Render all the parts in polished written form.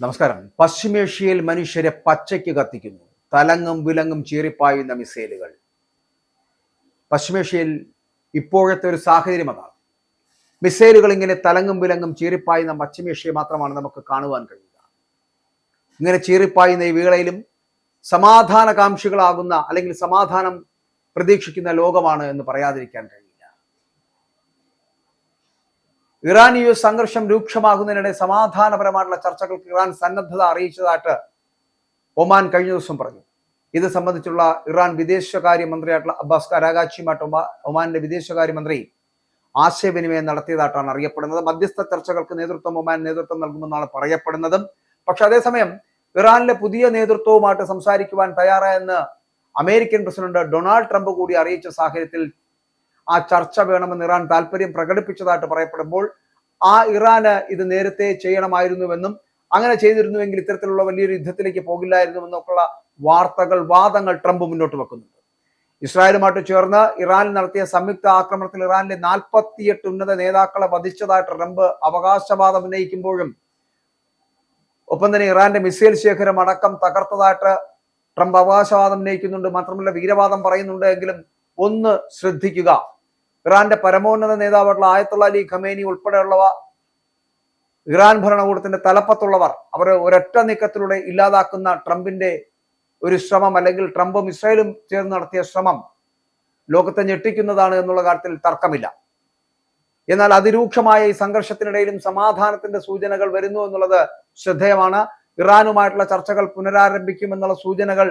നമസ്കാരം. പശ്ചിമേഷ്യയിൽ മനുഷ്യരെ പച്ചയ്ക്ക് കത്തിക്കുന്നു. തലങ്ങും വിലങ്ങും ചീറിപ്പായുന്ന മിസൈലുകൾ. പശ്ചിമേഷ്യയിൽ ഇപ്പോഴത്തെ ഒരു സാഹചര്യം അതാണ്. മിസൈലുകൾ ഇങ്ങനെ തലങ്ങും വിലങ്ങും ചീറിപ്പായുന്ന പശ്ചിമേഷ്യയെ മാത്രമാണ് നമുക്ക് കാണുവാൻ കഴിയുക. ഇങ്ങനെ ചീറിപ്പായുന്ന ഈ വേളയിലും സമാധാനകാംക്ഷികളാകുന്ന അല്ലെങ്കിൽ സമാധാനം പ്രതീക്ഷിക്കുന്ന ലോകമാണ് എന്ന് പറയാതിരിക്കാൻ കഴിയില്ല. ഇറാൻ യു എസ് സംഘർഷം രൂക്ഷമാകുന്നതിനിടെ സമാധാനപരമായിട്ടുള്ള ചർച്ചകൾക്ക് ഇറാൻ സന്നദ്ധത അറിയിച്ചതായിട്ട് ഒമാൻ കഴിഞ്ഞ ദിവസം പറഞ്ഞു. ഇത് സംബന്ധിച്ചുള്ള ഇറാൻ വിദേശകാര്യമന്ത്രിയായിട്ടുള്ള അബ്ബാസ് അരാഗാച്ചിയുമായിട്ട് ഒമാനിന്റെ വിദേശകാര്യമന്ത്രി ആശയവിനിമയം നടത്തിയതായിട്ടാണ് അറിയപ്പെടുന്നത്. മധ്യസ്ഥ ചർച്ചകൾക്ക് ഒമാൻ നേതൃത്വം നൽകുമെന്നാണ് പറയപ്പെടുന്നതും. പക്ഷെ അതേസമയം ഇറാനിലെ പുതിയ നേതൃത്വവുമായിട്ട് സംസാരിക്കുവാൻ തയ്യാറായെന്ന് അമേരിക്കൻ പ്രസിഡന്റ് ഡൊണാൾഡ് ട്രംപ് കൂടി അറിയിച്ച സാഹചര്യത്തിൽ ആ ചർച്ച വേണമെന്ന് ഇറാൻ താല്പര്യം പ്രകടിപ്പിച്ചതായിട്ട് പറയപ്പെടുമ്പോൾ ഇറാന് ഇത് നേരത്തെ ചെയ്യണമായിരുന്നുവെന്നും അങ്ങനെ ചെയ്തിരുന്നുവെങ്കിൽ ഇത്തരത്തിലുള്ള വലിയൊരു യുദ്ധത്തിലേക്ക് പോകില്ലായിരുന്നുവെന്നൊക്കെയുള്ള വാദങ്ങൾ ട്രംപ് മുന്നോട്ട് വെക്കുന്നുണ്ട്. ഇസ്രായേലുമായിട്ട് ചേർന്ന് ഇറാനിൽ നടത്തിയ സംയുക്ത ആക്രമണത്തിൽ ഇറാനിലെ 48 ഉന്നത നേതാക്കളെ വധിച്ചതായിട്ട് ട്രംപ് അവകാശവാദം ഉന്നയിക്കുമ്പോഴും ഒപ്പം തന്നെ ഇറാന്റെ മിസൈൽ ശേഖരം അടക്കം തകർത്തതായിട്ട് ട്രംപ് അവകാശവാദം ഉന്നയിക്കുന്നുണ്ട്. മാത്രമല്ല വീരവാദം പറയുന്നുണ്ട്. എങ്കിലും ഒന്ന് ശ്രദ്ധിക്കുക, ഇറാന്റെ പരമോന്നത നേതാവായിട്ടുള്ള ആയത്തുള്ള അലി ഖമേനി ഉൾപ്പെടെയുള്ളവ ഇറാൻ ഭരണകൂടത്തിന്റെ തലപ്പത്തുള്ളവർ അവരെ ഒരൊറ്റ നീക്കത്തിലൂടെ ഇല്ലാതാക്കുന്ന ട്രംപിന്റെ ഒരു ശ്രമം അല്ലെങ്കിൽ ട്രംപും ഇസ്രായേലും ചേർന്ന് നടത്തിയ ശ്രമം ലോകത്തെ ഞെട്ടിക്കുന്നതാണ് എന്നുള്ള കാര്യത്തിൽ തർക്കമില്ല. എന്നാൽ അതിരൂക്ഷമായ ഈ സംഘർഷത്തിനിടയിലും സമാധാനത്തിന്റെ സൂചനകൾ വരുന്നു എന്നുള്ളത് ശ്രദ്ധേയമാണ്. ഇറാനുമായിട്ടുള്ള ചർച്ചകൾ പുനരാരംഭിക്കുമെന്നുള്ള സൂചനകൾ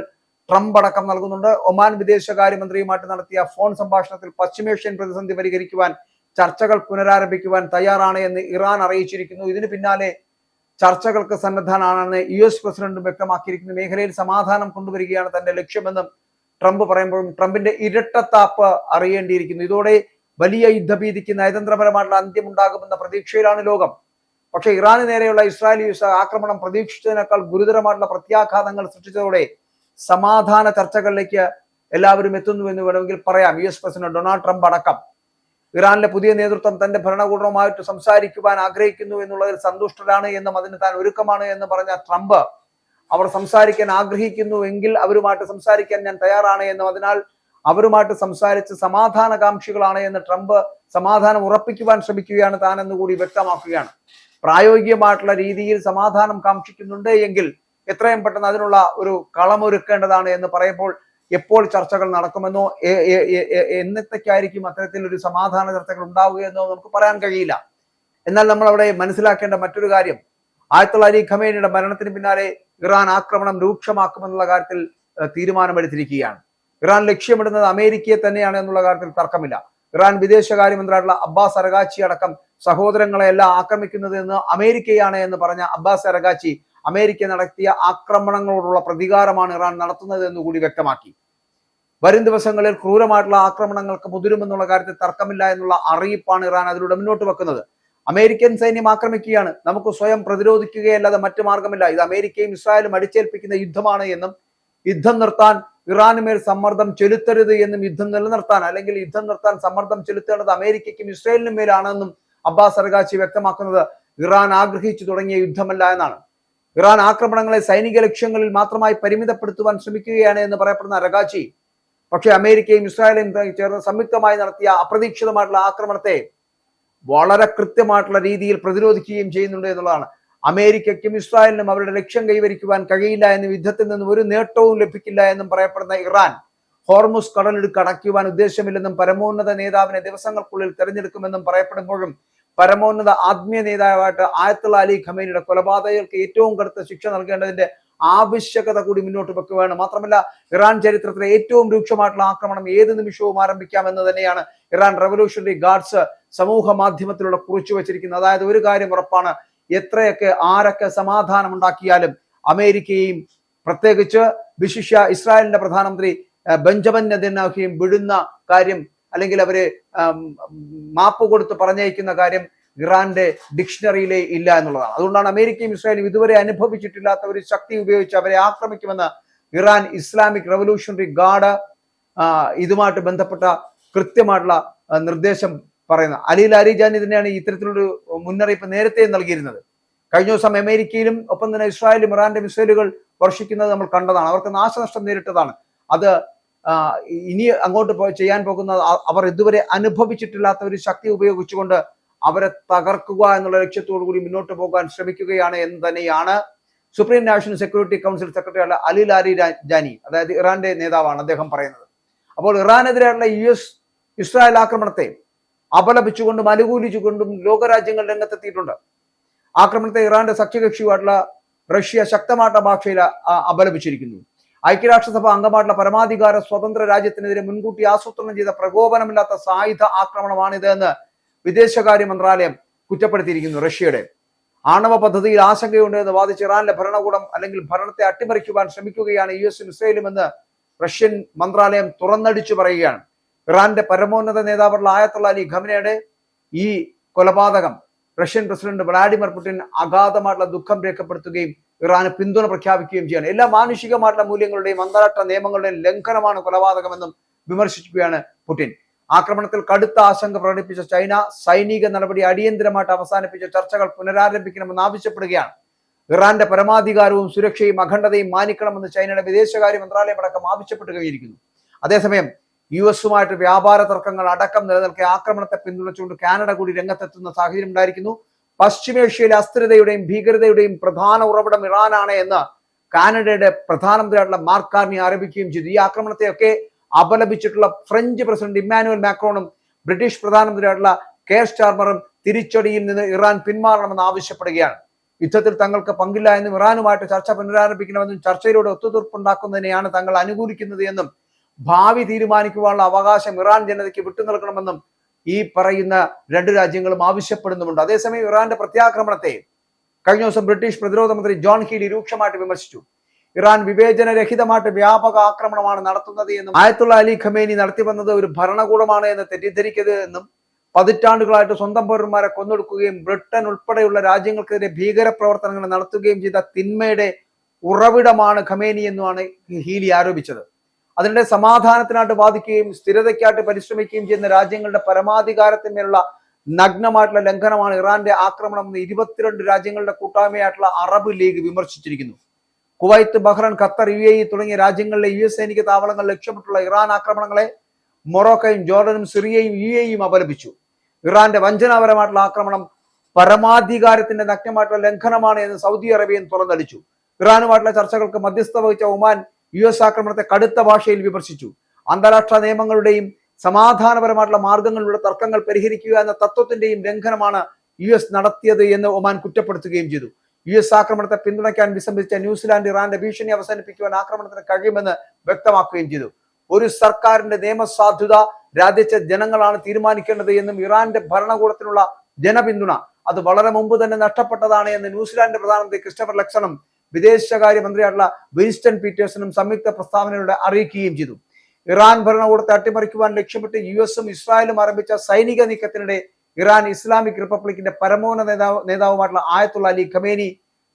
ട്രംപ് അടക്കം നൽകുന്നുണ്ട്. ഒമാൻ വിദേശകാര്യമന്ത്രിയുമായിട്ട് നടത്തിയ ഫോൺ സംഭാഷണത്തിൽ പശ്ചിമേഷ്യൻ പ്രതിസന്ധി പരിഹരിക്കുവാൻ ചർച്ചകൾ പുനരാരംഭിക്കുവാൻ തയ്യാറാണ് എന്ന് ഇറാൻ അറിയിച്ചിരിക്കുന്നു. ഇതിന് പിന്നാലെ ചർച്ചകൾക്ക് സന്നദ്ധനാണെന്ന് US പ്രസിഡന്റും വ്യക്തമാക്കിയിരിക്കുന്നു. മേഖലയിൽ സമാധാനം കൊണ്ടുവരികയാണ് തന്റെ ലക്ഷ്യമെന്നും ട്രംപ് പറയുമ്പോഴും ട്രംപിന്റെ ഇരട്ടത്താപ്പ് അറിയേണ്ടിയിരിക്കുന്നു. ഇതോടെ വലിയ യുദ്ധഭീതിക്ക് നയതന്ത്രപരമായിട്ടുള്ള അന്ത്യമുണ്ടാകുമെന്ന പ്രതീക്ഷയിലാണ് ലോകം. പക്ഷേ ഇറാന് നേരെയുള്ള ഇസ്രായേൽ US ആക്രമണം പ്രതീക്ഷിച്ചതിനേക്കാൾ ഗുരുതരമായിട്ടുള്ള പ്രത്യാഘാതങ്ങൾ സൃഷ്ടിച്ചതോടെ സമാധാന ചർച്ചകളിലേക്ക് എല്ലാവരും എത്തുന്നുവെന്ന് വേണമെങ്കിൽ പറയാം. US പ്രസിഡന്റ് ഡൊണാൾഡ് ട്രംപ് അടക്കം ഇറാനിലെ പുതിയ നേതൃത്വം തന്റെ ഭരണകൂടവുമായിട്ട് സംസാരിക്കുവാൻ ആഗ്രഹിക്കുന്നു എന്നുള്ളതിൽ സന്തുഷ്ടരാണ് എന്നും അതിന് താൻ ഒരുക്കമാണ് എന്ന് പറഞ്ഞ ട്രംപ് അവർ സംസാരിക്കാൻ ആഗ്രഹിക്കുന്നു എങ്കിൽ അവരുമായിട്ട് സംസാരിക്കാൻ ഞാൻ തയ്യാറാണ് എന്നും അതിനാൽ അവരുമായിട്ട് സംസാരിച്ച് സമാധാനകാംക്ഷികളാണ് എന്ന് ട്രംപ് സമാധാനം ഉറപ്പിക്കുവാൻ ശ്രമിക്കുകയാണ് താൻ എന്ന് കൂടി വ്യക്തമാക്കുകയാണ്. പ്രായോഗികമായിട്ടുള്ള രീതിയിൽ സമാധാനം കാക്ഷിക്കുന്നുണ്ട് എങ്കിൽ എത്രയും പെട്ടെന്ന് അതിനുള്ള ഒരു കളമൊരുക്കേണ്ടതാണ് എന്ന് പറയുമ്പോൾ എപ്പോൾ ചർച്ചകൾ നടക്കുമെന്നോ എന്നത്തേക്കായിരിക്കും അത്തരത്തിൽ ഒരു സമാധാന ചർച്ചകൾ ഉണ്ടാവുകയെന്നോ നമുക്ക് പറയാൻ കഴിയില്ല. എന്നാൽ നമ്മൾ അവിടെ മനസ്സിലാക്കേണ്ട മറ്റൊരു കാര്യം, ആയത്തുള്ള അലി ഖമേനിയുടെ മരണത്തിന് പിന്നാലെ ഇറാൻ ആക്രമണം രൂക്ഷമാക്കുമെന്നുള്ള കാര്യത്തിൽ തീരുമാനമെടുത്തിരിക്കുകയാണ്. ഇറാൻ ലക്ഷ്യമിടുന്നത് അമേരിക്കയെ തന്നെയാണ് എന്നുള്ള കാര്യത്തിൽ തർക്കമില്ല. ഇറാൻ വിദേശകാര്യമന്ത്രിയായിട്ടുള്ള അബ്ബാസ് അരഗാച്ചി അടക്കം സഹോദരങ്ങളെല്ലാം ആക്രമിക്കുന്നത് എന്ന് അമേരിക്കയാണ് എന്ന് പറഞ്ഞ അബ്ബാസ് അരഗാച്ചി അമേരിക്ക നടത്തിയ ആക്രമണങ്ങളോടുള്ള പ്രതികാരമാണ് ഇറാൻ നടത്തുന്നത് എന്ന് കൂടി വ്യക്തമാക്കി. വരും ദിവസങ്ങളിൽ ക്രൂരമായിട്ടുള്ള ആക്രമണങ്ങൾക്ക് മുതിരുമെന്നുള്ള കാര്യത്തിൽ തർക്കമില്ല എന്നുള്ള അറിയിപ്പാണ് ഇറാൻ അതിലൂടെ മുന്നോട്ട് വെക്കുന്നത്. അമേരിക്കൻ സൈന്യം ആക്രമിക്കുകയാണ്, നമുക്ക് സ്വയം പ്രതിരോധിക്കുകയല്ലാതെ മറ്റു മാർഗമില്ല. ഇത് അമേരിക്കയും ഇസ്രായേലും അടിച്ചേൽപ്പിക്കുന്ന യുദ്ധമാണ് എന്നും യുദ്ധം നിർത്താൻ ഇറാന് മേൽ സമ്മർദ്ദം ചെലുത്തരുത് എന്നും യുദ്ധം നിലനിർത്താൻ അല്ലെങ്കിൽ യുദ്ധം നിർത്താൻ സമ്മർദ്ദം ചെലുത്തേണ്ടത് അമേരിക്കയ്ക്കും ഇസ്രായേലിനും മേലാണെന്നും അബ്ബാസ് അരഗാച്ചി വ്യക്തമാക്കുന്നത് ഇറാൻ ആഗ്രഹിച്ചു തുടങ്ങിയ യുദ്ധമല്ല എന്നാണ്. ഇറാൻ ആക്രമണങ്ങളെ സൈനിക ലക്ഷ്യങ്ങളിൽ മാത്രമായി പരിമിതപ്പെടുത്തുവാൻ ശ്രമിക്കുകയാണ് എന്ന് പറയപ്പെടുന്ന അരഗാച്ചി പക്ഷേ അമേരിക്കയും ഇസ്രായേലും ചേർന്ന് സംയുക്തമായി നടത്തിയ അപ്രതീക്ഷിതമായിട്ടുള്ള ആക്രമണത്തെ വളരെ കൃത്യമായിട്ടുള്ള രീതിയിൽ പ്രതിരോധിക്കുകയും ചെയ്യുന്നുണ്ട് എന്നുള്ളതാണ്. അമേരിക്കയ്ക്കും ഇസ്രായേലിനും അവരുടെ ലക്ഷ്യം കൈവരിക്കുവാൻ കഴിയില്ല എന്നും യുദ്ധത്തിൽ നിന്നും ഒരു നേട്ടവും ലഭിക്കില്ല എന്നും പറയപ്പെടുന്ന ഇറാൻ ഹോർമുസ് കടലിടുക്ക് അടയ്ക്കുവാൻ ഉദ്ദേശമില്ലെന്നും പരമോന്നത നേതാവിനെ ദിവസങ്ങൾക്കുള്ളിൽ തെരഞ്ഞെടുക്കുമെന്നും പറയപ്പെടുമ്പോഴും പരമോന്നത ആത്മീയ നേതാവായിട്ട് ആയത്തുള്ള അലി ഖമേനിയുടെ കൊലപാതകങ്ങൾക്ക് ഏറ്റവും കടുത്ത ശിക്ഷ നൽകേണ്ടതിന്റെ ആവശ്യകത കൂടി മുന്നോട്ട് വെക്കുകയാണ്. മാത്രമല്ല ഇറാൻ ചരിത്രത്തിലെ ഏറ്റവും രൂക്ഷമായിട്ടുള്ള ആക്രമണം ഏത് നിമിഷവും ആരംഭിക്കാമെന്ന് തന്നെയാണ് ഇറാൻ റവല്യൂഷണറി ഗാർഡ്സ് സമൂഹ മാധ്യമത്തിലൂടെ കുറിച്ചു വെച്ചിരിക്കുന്നത്. അതായത് ഒരു കാര്യം ഉറപ്പാണ്, എത്രയൊക്കെ ആരൊക്കെ സമാധാനം ഉണ്ടാക്കിയാലും അമേരിക്കയും പ്രത്യേകിച്ച് വിശിഷ്യ ഇസ്രായേലിന്റെ പ്രധാനമന്ത്രി ബെഞ്ചമിൻ നെതന്യാഹുവും വിടുന്ന കാര്യം അല്ലെങ്കിൽ അവരെ മാപ്പ് കൊടുത്ത് പറഞ്ഞയക്കുന്ന കാര്യം ഇറാന്റെ ഡിക്ഷണറിയിലേ ഇല്ല എന്നുള്ളതാണ്. അതുകൊണ്ടാണ് അമേരിക്കയും ഇസ്രായേലും ഇതുവരെ അനുഭവിച്ചിട്ടില്ലാത്ത ഒരു ശക്തി ഉപയോഗിച്ച് അവരെ ആക്രമിക്കുമെന്ന് ഇറാൻ ഇസ്ലാമിക് റവല്യൂഷണറി ഗാർഡ് ഇതുമായിട്ട് ബന്ധപ്പെട്ട കൃത്യമായിട്ടുള്ള നിർദ്ദേശം പറയുന്നത്. അലി ലാരിജാനി തന്നെയാണ് ഇത്തരത്തിലൊരു മുന്നറിയിപ്പ് നേരത്തെ നൽകിയിരുന്നത്. കഴിഞ്ഞ ദിവസം അമേരിക്കയിലും ഒപ്പം തന്നെ ഇസ്രായേലും ഇറാന്റെ മിസൈലുകൾ വർഷിക്കുന്നത് നമ്മൾ കണ്ടതാണ്. അവർക്ക് നാശനഷ്ടം നേരിട്ടതാണ്. അത് ഇനി അങ്ങോട്ട് ചെയ്യാൻ പോകുന്ന അവർ ഇതുവരെ അനുഭവിച്ചിട്ടില്ലാത്ത ഒരു ശക്തി ഉപയോഗിച്ചുകൊണ്ട് അവരെ തകർക്കുക എന്നുള്ള ലക്ഷ്യത്തോടു കൂടി മുന്നോട്ട് പോകാൻ ശ്രമിക്കുകയാണ് എന്ന് തന്നെയാണ് supreme national security council secretary Ali Larijani, അതായത് ഇറാന്റെ നേതാവാണ്, അദ്ദേഹം പറയുന്നത്. അപ്പോൾ ഇറാനെതിരെയുള്ള ഇസ്രായേൽ ആക്രമണത്തെ അപലപിച്ചുകൊണ്ടും അനുകൂലിച്ചുകൊണ്ടും ലോകരാജ്യങ്ങൾ രംഗത്തെത്തിയിട്ടുണ്ട്. ആക്രമണത്തെ ഇറാന്റെ സഖ്യകക്ഷിയുമായിട്ടുള്ള റഷ്യ ശക്തമായിട്ടുള്ള ഭാഷയിൽ അപലപിച്ചിരിക്കുന്നു. ഐക്യരാഷ്ട്രസഭ അംഗമായിട്ടുള്ള പരമാധികാര സ്വതന്ത്ര രാജ്യത്തിനെതിരെ മുൻകൂട്ടി ആസൂത്രണം ചെയ്ത പ്രകോപനമില്ലാത്ത സായുധ ആക്രമണമാണിത് എന്ന് വിദേശകാര്യ മന്ത്രാലയം കുറ്റപ്പെടുത്തിയിരിക്കുന്നു. റഷ്യയുടെ ആണവ പദ്ധതിയിൽ ആശങ്കയുണ്ട് എന്ന് വാദിച്ച് ഇറാനിലെ ഭരണകൂടം അല്ലെങ്കിൽ ഭരണത്തെ അട്ടിമറിക്കുവാൻ ശ്രമിക്കുകയാണ് യുഎസും ഇസ്രയേലും എന്ന് റഷ്യൻ മന്ത്രാലയം തുറന്നടിച്ചു പറയുകയാണ്. ഇറാന്റെ പരമോന്നത നേതാവുള്ള ആയത്തുള്ള അലി ഖമനയുടെ ഈ കൊലപാതകം റഷ്യൻ പ്രസിഡന്റ് വ്ളാഡിമിർ പുടിൻ അഗാധമായിട്ടുള്ള ദുഃഖം രേഖപ്പെടുത്തുകയും ഇറാന് പിന്തുണ പ്രഖ്യാപിക്കുകയും ചെയ്യണം. എല്ലാ മാനുഷികമായിട്ടുള്ള മൂല്യങ്ങളുടെയും അന്താരാഷ്ട്ര നിയമങ്ങളുടെയും ലംഘനമാണ് കൊലപാതകമെന്നും വിമർശിക്കുകയാണ് പുടിൻ. ആക്രമണത്തിൽ കടുത്ത ആശങ്ക പ്രകടിപ്പിച്ച ചൈന സൈനിക നടപടി അടിയന്തരമായിട്ട് അവസാനിപ്പിച്ച ചർച്ചകൾ പുനരാരംഭിക്കണമെന്ന് ആവശ്യപ്പെടുകയാണ്. ഇറാന്റെ പരമാധികാരവും സുരക്ഷയും അഖണ്ഡതയും മാനിക്കണമെന്ന് ചൈനയുടെ വിദേശകാര്യ മന്ത്രാലയം അടക്കം ആവശ്യപ്പെട്ടു കഴിഞ്ഞിരിക്കുന്നു. അതേസമയം യുഎസുമായിട്ട് വ്യാപാര തർക്കങ്ങൾ അടക്കം നിലനിൽക്കെ ആക്രമണത്തെ പിന്തുണച്ചുകൊണ്ട് കാനഡ കൂടി രംഗത്തെത്തുന്ന സാഹചര്യം ഉണ്ടായിരിക്കുന്നു. പശ്ചിമേഷ്യയിലെ അസ്ഥിരതയുടെയും ഭീകരതയുടെയും പ്രധാന ഉറവിടം ഇറാനാണ് എന്ന് കാനഡയുടെ പ്രധാനമന്ത്രിയായിട്ടുള്ള മാർക്ക് കാർണി ആരോപിക്കുകയും ചെയ്തു. ഈ ആക്രമണത്തെയൊക്കെ അപലപിച്ചിട്ടുള്ള ഫ്രഞ്ച് പ്രസിഡന്റ് ഇമ്മാനുവൽ മാക്രോണും ബ്രിട്ടീഷ് പ്രധാനമന്ത്രിയായിട്ടുള്ള കെയർ സ്റ്റാർമറും തിരിച്ചടിയിൽ നിന്ന് ഇറാൻ പിന്മാറണമെന്ന് ആവശ്യപ്പെടുകയാണ്. യുദ്ധത്തിൽ തങ്ങൾക്ക് പങ്കില്ല എന്നും ഇറാനുമായിട്ട് ചർച്ച പുനരാരംഭിക്കണമെന്നും ചർച്ചയിലൂടെ ഒത്തുതീർപ്പുണ്ടാക്കുന്നതിനെയാണ് തങ്ങൾ അനുകൂലിക്കുന്നത് എന്നും ഭാവി തീരുമാനിക്കുവാനുള്ള അവകാശം ഇറാൻ ജനതയ്ക്ക് വിട്ടുനിൽക്കണമെന്നും ഈ പറയുന്ന രണ്ട് രാജ്യങ്ങളും ആവശ്യപ്പെടുന്നുമുണ്ട്. അതേസമയം ഇറാന്റെ പ്രത്യാക്രമണത്തെ കഴിഞ്ഞ ദിവസം ബ്രിട്ടീഷ് പ്രതിരോധ മന്ത്രി ജോൺ ഹീലി രൂക്ഷമായിട്ട് വിമർശിച്ചു. ഇറാൻ വിവേചനരഹിതമായിട്ട് വ്യാപക ആക്രമണമാണ് നടത്തുന്നത് എന്നും ആയത്തുള്ള അലി ഖമേനി നടത്തി വന്നത് ഒരു ഭരണകൂടമാണ് എന്ന് തെറ്റിദ്ധരിക്കരുത് എന്നും പതിറ്റാണ്ടുകളായിട്ട് സ്വന്തം പൗരന്മാരെ കൊന്നൊടുക്കുകയും ബ്രിട്ടൻ ഉൾപ്പെടെയുള്ള രാജ്യങ്ങൾക്കെതിരെ ഭീകര പ്രവർത്തനങ്ങൾ നടത്തുകയും ചെയ്ത തിന്മയുടെ ഉറവിടമാണ് ഖമേനി എന്നുമാണ് ഹീലി ആരോപിച്ചത്. അതിനിടെ സമാധാനത്തിനായിട്ട് വാദിക്കുകയും സ്ഥിരതയ്ക്കായിട്ട് പരിശ്രമിക്കുകയും ചെയ്യുന്ന രാജ്യങ്ങളുടെ പരമാധികാരത്തിന്മേലുള്ള നഗ്നമായിട്ടുള്ള ലംഘനമാണ് ഇറാന്റെ ആക്രമണം എന്ന് 22 രാജ്യങ്ങളുടെ കൂട്ടായ്മയായിട്ടുള്ള അറബ് ലീഗ് വിമർശിച്ചിരിക്കുന്നു. കുവൈത്ത്, ബഹ്റൈൻ, ഖത്തർ, UAE തുടങ്ങിയ രാജ്യങ്ങളിലെ US സൈനിക താവളങ്ങൾ ലക്ഷ്യമിട്ടുള്ള ഇറാൻ ആക്രമണങ്ങളെ മൊറോക്കോയും ജോർഡനും സിറിയയും UAEയും അപലപിച്ചു. ഇറാന്റെ വഞ്ചനാപരമായിട്ടുള്ള ആക്രമണം പരമാധികാരത്തിന്റെ നഗ്നമായിട്ടുള്ള ലംഘനമാണ് എന്ന് സൗദി അറേബ്യയും തുറന്നടിച്ചു. ഇറാനുമായിട്ടുള്ള ചർച്ചകൾക്ക് മധ്യസ്ഥ വഹിച്ച ഒമാൻ US ആക്രമണത്തെ കടുത്ത ഭാഷയിൽ വിമർശിച്ചു. അന്താരാഷ്ട്ര നിയമങ്ങളുടെയും സമാധാനപരമായിട്ടുള്ള മാർഗങ്ങളിലുള്ള തർക്കങ്ങൾ പരിഹരിക്കുക എന്ന തത്വത്തിന്റെയും ലംഘനമാണ് US നടത്തിയത് എന്ന് ഒമാൻ കുറ്റപ്പെടുത്തുകയും ചെയ്തു. US ആക്രമണത്തെ പിന്തുണയ്ക്കാൻ വിസമ്മതിച്ച ന്യൂസിലാൻഡ് ഇറാന്റെ ഭീഷണി അവസാനിപ്പിക്കുവാൻ ആക്രമണത്തിന് കഴിയുമെന്ന് വ്യക്തമാക്കുകയും ചെയ്തു. ഒരു സർക്കാരിന്റെ നിയമസാധുത രാജ്യത്തെ ജനങ്ങളാണ് തീരുമാനിക്കേണ്ടത് എന്നും ഇറാന്റെ ഭരണകൂടത്തിനുള്ള ജനപിന്തുണ അത് വളരെ മുമ്പ് തന്നെ നഷ്ടപ്പെട്ടതാണ് എന്ന് ന്യൂസിലാൻഡ് പ്രധാനമന്ത്രി ക്രിസ്റ്റഫർ ലക്സണും വിദേശകാര്യ മന്ത്രിയായിട്ടുള്ള വിൻസ്റ്റൺ പീറ്റേഴ്സണും സംയുക്ത പ്രസ്താവനയിലൂടെ അറിയിക്കുകയും ചെയ്തു. ഇറാൻ ഭരണകൂടത്തെ അട്ടിമറിക്കുവാൻ ലക്ഷ്യമിട്ട് USഉം ഇസ്രായേലും ആരംഭിച്ച സൈനിക നീക്കത്തിനിടെ ഇറാൻ ഇസ്ലാമിക് റിപ്പബ്ലിക്കിന്റെ പരമോന്നത നേതാവുമായിട്ടുള്ള ആയത്തുള്ള അലി ഖമേനി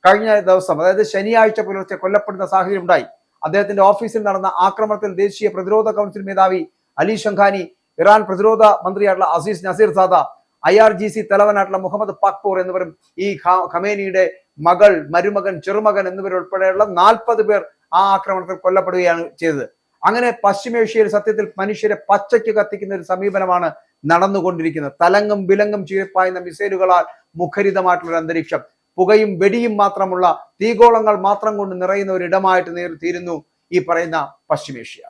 കഴിഞ്ഞ ദിവസം, അതായത് ശനിയാഴ്ച പുലർച്ചെ കൊല്ലപ്പെടുന്ന സാഹചര്യം ഉണ്ടായി. അദ്ദേഹത്തിന്റെ ഓഫീസിൽ നടന്ന ആക്രമണത്തിൽ ദേശീയ പ്രതിരോധ കൗൺസിൽ മേധാവി അലി ഷംഖാനി, ഇറാൻ പ്രതിരോധ മന്ത്രിയായിട്ടുള്ള അസീസ് നസീർ സാദ, IRGC തലവനായിട്ടുള്ള മുഹമ്മദ് പാക്പൂർ എന്നിവരും ഈ ഖമേനിയുടെ മകൾ, മരുമകൻ, ചെറുമകൻ എന്നിവരുൾപ്പെടെയുള്ള 40 പേർ ആ ആക്രമണത്തിൽ കൊല്ലപ്പെടുകയാണ് ചെയ്തത്. അങ്ങനെ പശ്ചിമേഷ്യയിൽ സത്യത്തിൽ മനുഷ്യരെ പച്ചയ്ക്ക് കത്തിക്കുന്ന ഒരു സമീപനമാണ് നടന്നുകൊണ്ടിരിക്കുന്നത്. തലങ്ങും വിലങ്ങും ചീറിപ്പായുന്ന മിസൈലുകളാൽ മുഖരിതമായിട്ടുള്ള അന്തരീക്ഷം, പുകയും വെടിയും മാത്രമുള്ള തീഗോളങ്ങൾ മാത്രം കൊണ്ട് നിറയുന്ന ഒരിടമായിട്ട് തീരുന്നു ഈ പറയുന്ന പശ്ചിമേഷ്യ.